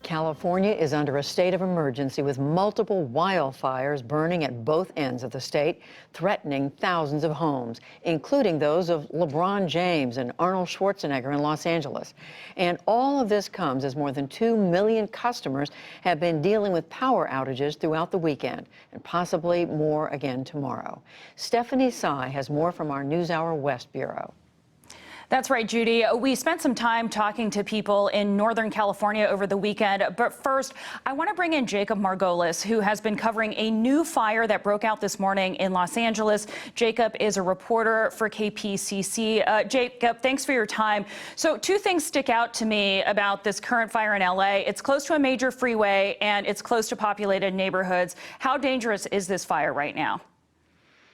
California is under a state of emergency with multiple wildfires burning at both ends of the state, threatening thousands of homes, including those of LeBron James and Arnold Schwarzenegger in Los Angeles. And all of this comes as more than 2 million customers have been dealing with power outages throughout the weekend, and possibly more again tomorrow. Stephanie Sy has more from our NewsHour West Bureau. That's right, Judy. We spent some time talking to people in Northern California over the weekend. But first, I want to bring in Jacob Margolis, who has been covering a new fire that broke out this morning in Los Angeles. Jacob is a reporter for KPCC. Jacob, thanks for your time. So 2 things stick out to me about this current fire in L.A. It's close to a major freeway and it's close to populated neighborhoods. How dangerous is this fire right now?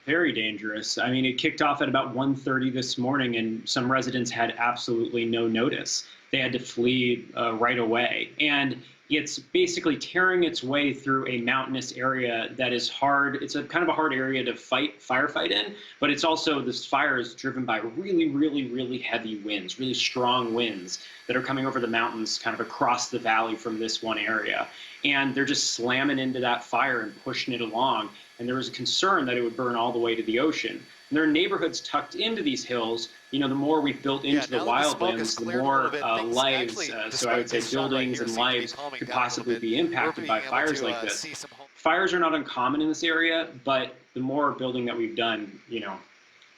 Very dangerous. I mean, it kicked off at about 1:30 this morning, and some residents had absolutely no notice. They had to flee right away. And it's basically tearing its way through a mountainous area that is hard. It's a kind of a hard area to firefight in, but it's also, this fire is driven by really, really, really heavy winds, really strong winds that are coming over the mountains kind of across the valley from this one area. And they're just slamming into that fire and pushing it along. And there was a concern that it would burn all the way to the ocean. And there are neighborhoods tucked into these hills. You know, the more we've built into the wildlands, the more lives, so I would say buildings and lives could possibly be impacted by fires like this. Fires are not uncommon in this area, but the more building that we've done, you know,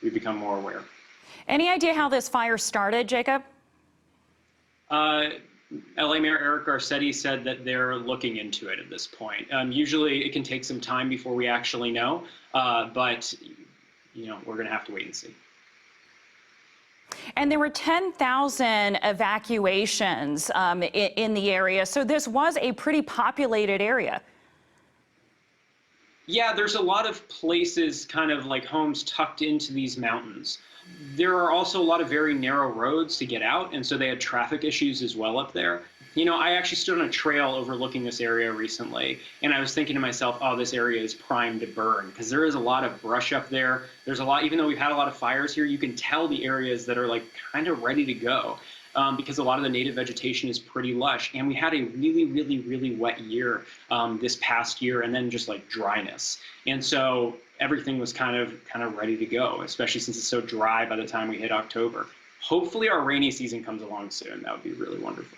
we've become more aware. Any idea how this fire started, Jacob? LA Mayor Eric Garcetti said that they're looking into it at this point. Usually it can take some time before we actually know, but you know, we're going to have to wait and see. And there were 10,000 evacuations in the area, so this was a pretty populated area. Yeah, there's a lot of places, kind of like homes tucked into these mountains. There are also a lot of very narrow roads to get out, and so they had traffic issues as well up there. You know, I actually stood on a trail overlooking this area recently, and I was thinking to myself, oh, this area is primed to burn, because there is a lot of brush up there. There's a lot, even though we've had a lot of fires here, you can tell the areas that are like kind of ready to go, because a lot of the native vegetation is pretty lush. And we had a really, really, really wet year this past year, and then just like dryness. And so everything was kind of ready to go, especially since it's so dry by the time we hit October. Hopefully our rainy season comes along soon. That would be really wonderful.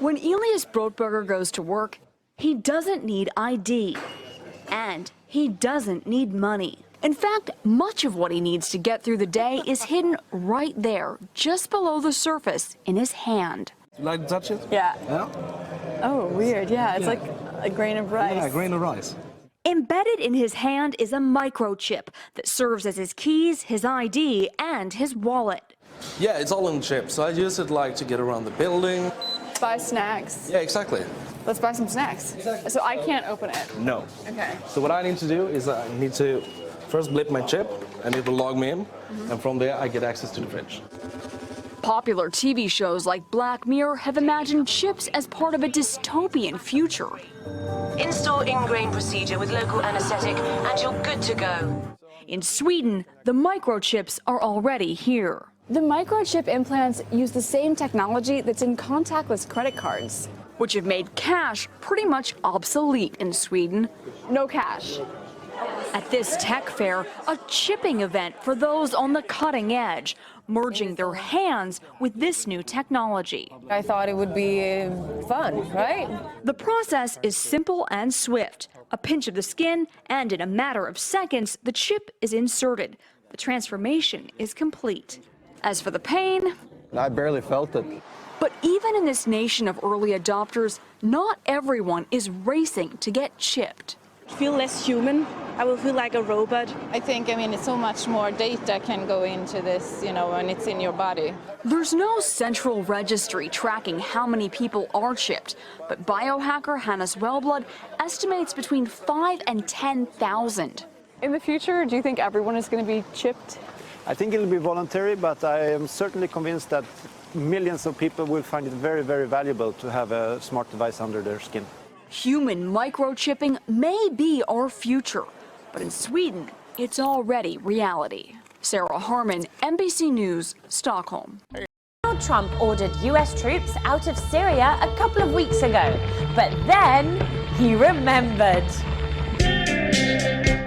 When Elias Brotberger goes to work, he doesn't need ID, and he doesn't need money. In fact, much of what he needs to get through the day is hidden right there, just below the surface, in his hand. You like to touch it? Yeah. Yeah? Oh, weird. Yeah, it's like a grain of rice. Yeah, a grain of rice. Embedded in his hand is a microchip that serves as his keys, his ID, and his wallet. Yeah, it's all in chip, so I use it like to get around the building. Buy snacks. Yeah, exactly. Let's buy some snacks. Exactly. So I can't open it. No. Okay. So what I need to do is I need to first blip my chip, and it will log me in, and from there I get access to the fridge. Popular TV shows like Black Mirror have imagined chips as part of a dystopian future. Install in-grain procedure with local anesthetic and you're good to go. In Sweden, the microchips are already here. The microchip implants use the same technology that's in contactless credit cards, which have made cash pretty much obsolete in Sweden. No cash. At this tech fair, a chipping event for those on the cutting edge, merging their hands with this new technology. I thought it would be fun, right? The process is simple and swift. A pinch of the skin, and in a matter of seconds, the chip is inserted. The transformation is complete. As for the pain, I barely felt it. But even in this nation of early adopters, not everyone is racing to get chipped. Feel less human. I will feel like a robot. I mean, it's so much more data can go into this, when it's in your body. There's no central registry tracking how many people are chipped, but biohacker Hannes Wellblood estimates between 5,000 and 10,000. In the future, do you think everyone is going to be chipped? I think it'll be voluntary, but I am certainly convinced that millions of people will find it very, very valuable to have a smart device under their skin. Human microchipping may be our future, but in Sweden, it's already reality. Sarah Harmon, NBC News, Stockholm. Donald Trump ordered US troops out of Syria a couple of weeks ago, but then he remembered.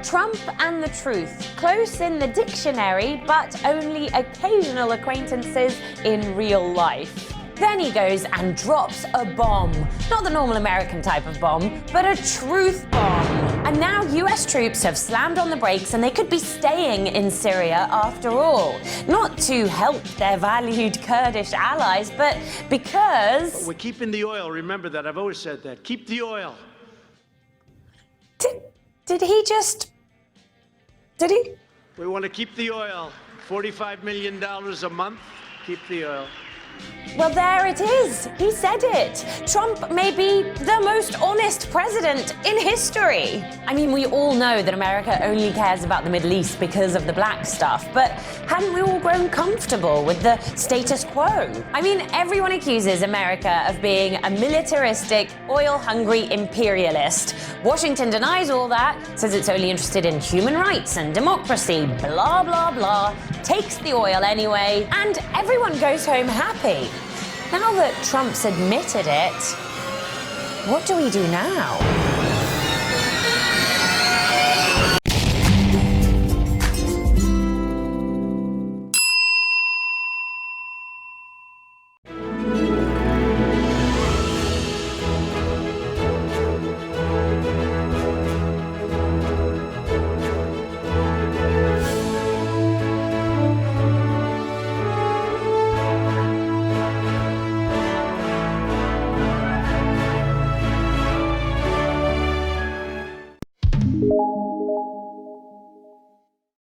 Trump and the truth, close in the dictionary, but only occasional acquaintances in real life. Then he goes and drops a bomb. Not the normal American type of bomb, but a truth bomb. And now US troops have slammed on the brakes and they could be staying in Syria after all. Not to help their valued Kurdish allies, but because... We're keeping the oil, remember that, I've always said that. Keep the oil. Did he just... Did he? We want to keep the oil. $45 million a month, keep the oil. Well, there it is. He said it. Trump may be the most honest president in history. I mean, we all know that America only cares about the Middle East because of the black stuff, but hadn't we all grown comfortable with the status quo? I mean, everyone accuses America of being a militaristic, oil-hungry imperialist. Washington denies all that, says it's only interested in human rights and democracy, blah, blah, blah, takes the oil anyway, and everyone goes home happy. Now that Trump's admitted it, what do we do now?